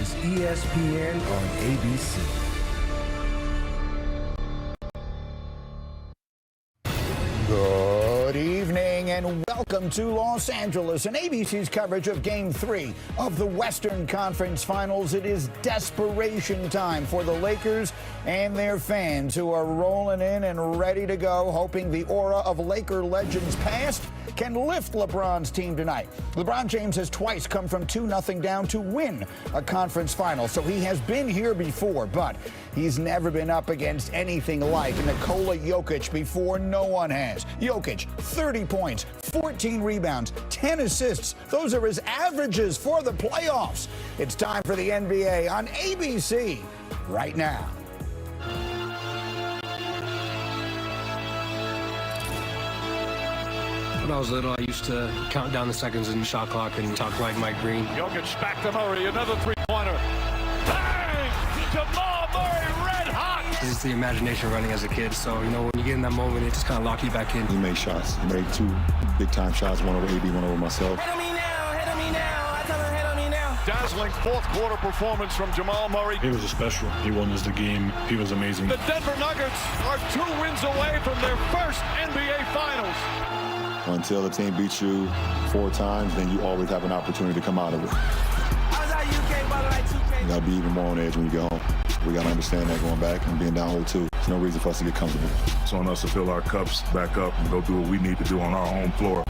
is ESPN on ABC. Good evening and welcome to Los Angeles and ABC's coverage of Game 3 of the Western Conference Finals. It is desperation time for the Lakers and their fans who are rolling in and ready to go, hoping the aura of Laker legends past can lift LeBron's team tonight. LeBron James has twice come from 2-0 down to win a conference final, so he has been here before, but he's never been up against anything like Nikola Jokic before. No one has. Jokic, 30 points, 14 rebounds, 10 assists. Those are his averages for the playoffs. It's time for the NBA on ABC right now. When I was little, I used to count down the seconds in the shot clock and talk like Mike Green. Jokic back to Murray, another three-pointer. Bang! Jamal Murray, red hot! This is the imagination running as a kid, so, you know, when you get in that moment, it just kind of locks you back in. He made shots. He made two big-time shots, one over AD, one over myself. Head on me now, head on me now. I tell him head on me now. Dazzling fourth-quarter performance from Jamal Murray. He was special. He won us the game. He was amazing. The Denver Nuggets are 2 wins away from their first NBA Finals. Until the team beats you 4 times, then you always have an opportunity to come out of it. I was out UK ball like 2K. You got to be even more on edge when you get home. We got to understand that going back and being down 0-2. There's no reason for us to get comfortable. It's on us to fill our cups back up and go do what we need to do on our home floor,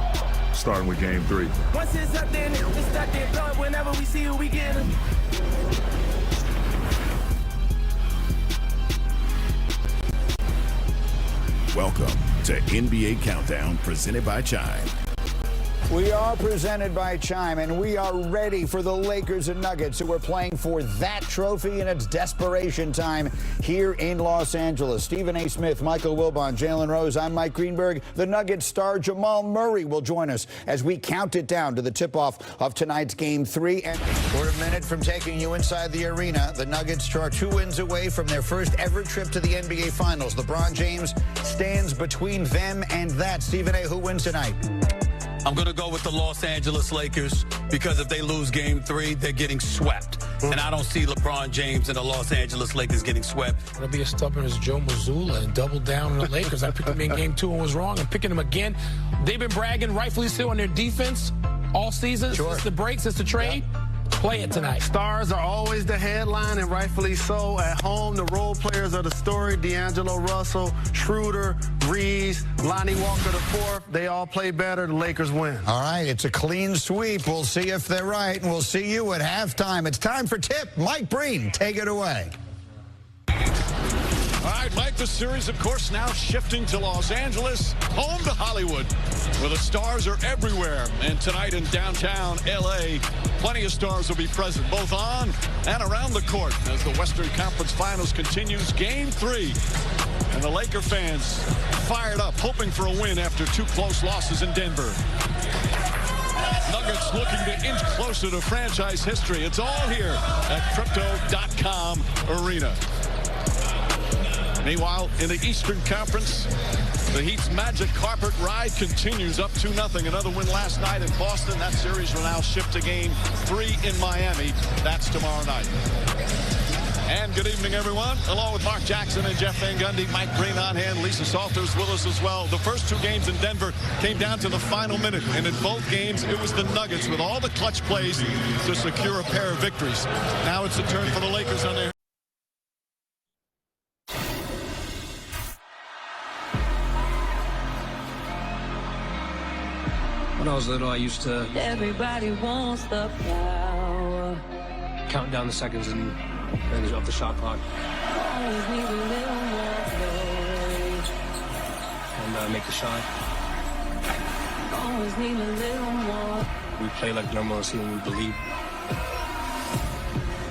starting with Game 3. Once it's up there, it's stuck there. Blow it whenever we see who we get him. Welcome to NBA Countdown, presented by Chime. We are presented by Chime, and we are ready for the Lakers and Nuggets, who are playing for that trophy, and it's desperation time here in Los Angeles. Stephen A. Smith, Michael Wilbon, Jalen Rose, I'm Mike Greenberg. The Nuggets star Jamal Murray will join us as we count it down to the tip-off of tonight's Game 3. And a minute from taking you inside the arena, the Nuggets are 2 wins away from their first ever trip to the NBA Finals. LeBron James stands between them and that. Stephen A., who wins tonight? I'm going to go with the Los Angeles Lakers because if they lose Game 3, they're getting swept. And I don't see LeBron James and the Los Angeles Lakers getting swept. I'm going to be as stubborn as Joe Mazzulla and double down on the Lakers. I picked them in Game 2 and was wrong. I'm picking them again. They've been bragging, rightfully so, on their defense all season. Sure. Since the break, since the trade. Play it tonight. Stars are always the headline, and rightfully so. At home, the role players are the story. D'Angelo Russell, Schroeder, Reeves, Lonnie Walker IV. They all play better. The Lakers win. All right, it's a clean sweep. We'll see if they're right, and we'll see you at halftime. It's time for Tip. Mike Breen, take it away. All right, Mike, the series, of course, now shifting to Los Angeles, home to Hollywood, where the stars are everywhere. And tonight in downtown L.A., plenty of stars will be present, both on and around the court, as the Western Conference Finals continues Game 3. And the Laker fans fired up, hoping for a win after 2 close losses in Denver. Nuggets looking to inch closer to franchise history. It's all here at Crypto.com Arena. Meanwhile, in the Eastern Conference, the Heat's magic carpet ride continues up 2-0. Another win last night in Boston. That series will now shift to Game 3 in Miami. That's tomorrow night. And good evening, everyone. Along with Mark Jackson and Jeff Van Gundy, Mike Green on hand, Lisa Salters with us as well. The first 2 games in Denver came down to the final minute, and in both games, it was the Nuggets with all the clutch plays to secure a pair of victories. Now it's a turn for the Lakers on their When I was little, I used to Everybody wants the power. count down the seconds and of the shot clock Always need a little more glory. and make the shot. Always need a little more. We play like normal and see when we believe.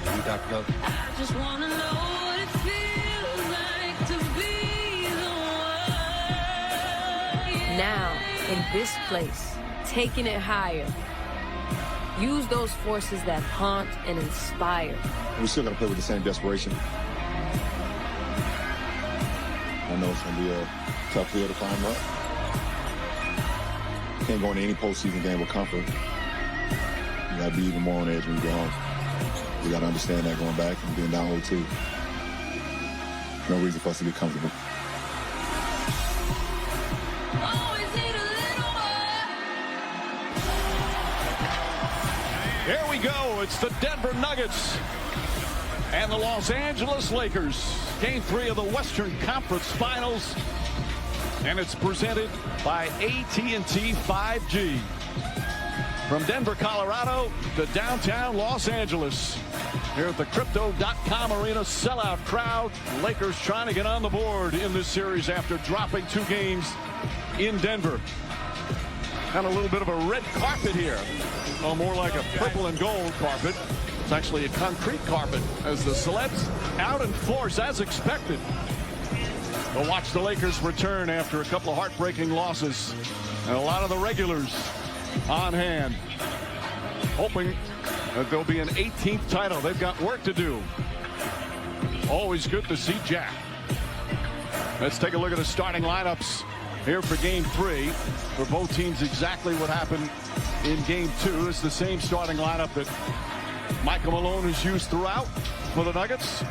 We back it up. I just wanna know what it feels like to be the one. Now, in this place, taking it higher. Use those forces that haunt and inspire. We still got to play with the same desperation. I know it's going to be a tough hill to climb up. Can't go into any postseason game with comfort. You got to be even more on edge when you go home. We got to understand that going back and being down 0-2. No reason for us to get comfortable. Here we go. It's the Denver Nuggets and the Los Angeles Lakers. Game 3 of the Western Conference Finals. And it's presented by AT&T 5G. From Denver, Colorado to downtown Los Angeles. Here at the Crypto.com Arena, sellout crowd. Lakers trying to get on the board in this series after dropping 2 games in Denver. Got a little bit of a red carpet here. Oh, more like a purple and gold carpet. It's actually a concrete carpet as the celebs out in force as expected. We'll watch the Lakers return after a couple of heartbreaking losses. And a lot of the regulars on hand, hoping that there'll be an 18th title. They've got work to do. Always good to see Jack. Let's take a look at the starting lineups here for Game 3. For both teams, exactly what happened in Game 2. It's the same starting lineup that Michael Malone has used throughout for the Nuggets,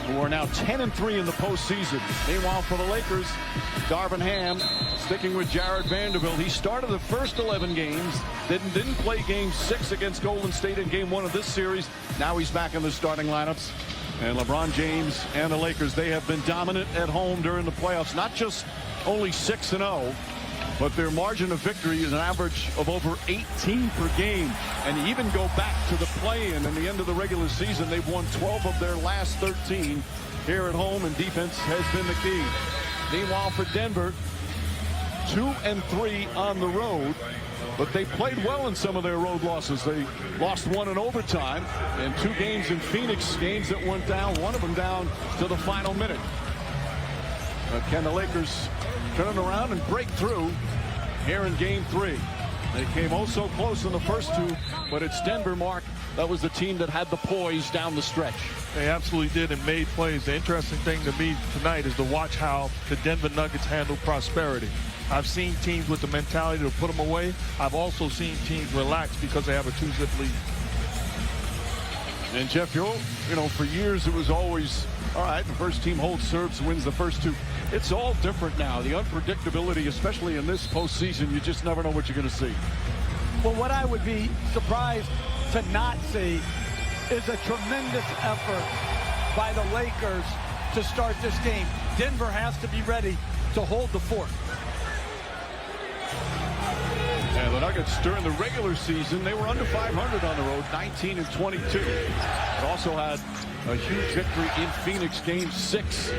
who are now 10-3 in the postseason. Meanwhile, for the Lakers, Darvin Ham sticking with Jared Vanderbilt. He started the first 11 games, didn't play Game 6 against Golden State in Game 1 of this series. Now he's back in the starting lineups. And LeBron James and the Lakers, they have been dominant at home during the playoffs. Not just only 6-0, but their margin of victory is an average of over 18 per game. And even go back to the play-in and the end of the regular season, they've won 12 of their last 13 here at home, and defense has been the key. Meanwhile, for Denver, 2-3 on the road, but they played well in some of their road losses. They lost 1 in overtime and 2 games in Phoenix, games that went down, one of them down to the final minute. But can the Lakers turn around and break through here in Game 3? They came oh so close in the first 2, but it's Denver, Mark. That was the team that had the poise down the stretch. They absolutely did and made plays. The interesting thing to me tonight is to watch how the Denver Nuggets handle prosperity. I've seen teams with the mentality to put them away. I've also seen teams relax because they have a 2-zip lead. And Jeff, you know, for years it was always, all right, the first team holds serves, wins the first 2. It's all different now. The unpredictability, especially in this postseason, you just never know what you're going to see. Well, what I would be surprised to not see is a tremendous effort by the Lakers to start this game. Denver has to be ready to hold the fort. And the Nuggets during the regular season, they were under 500 on the road, 19-22. But also had a huge victory in Phoenix, Game 6.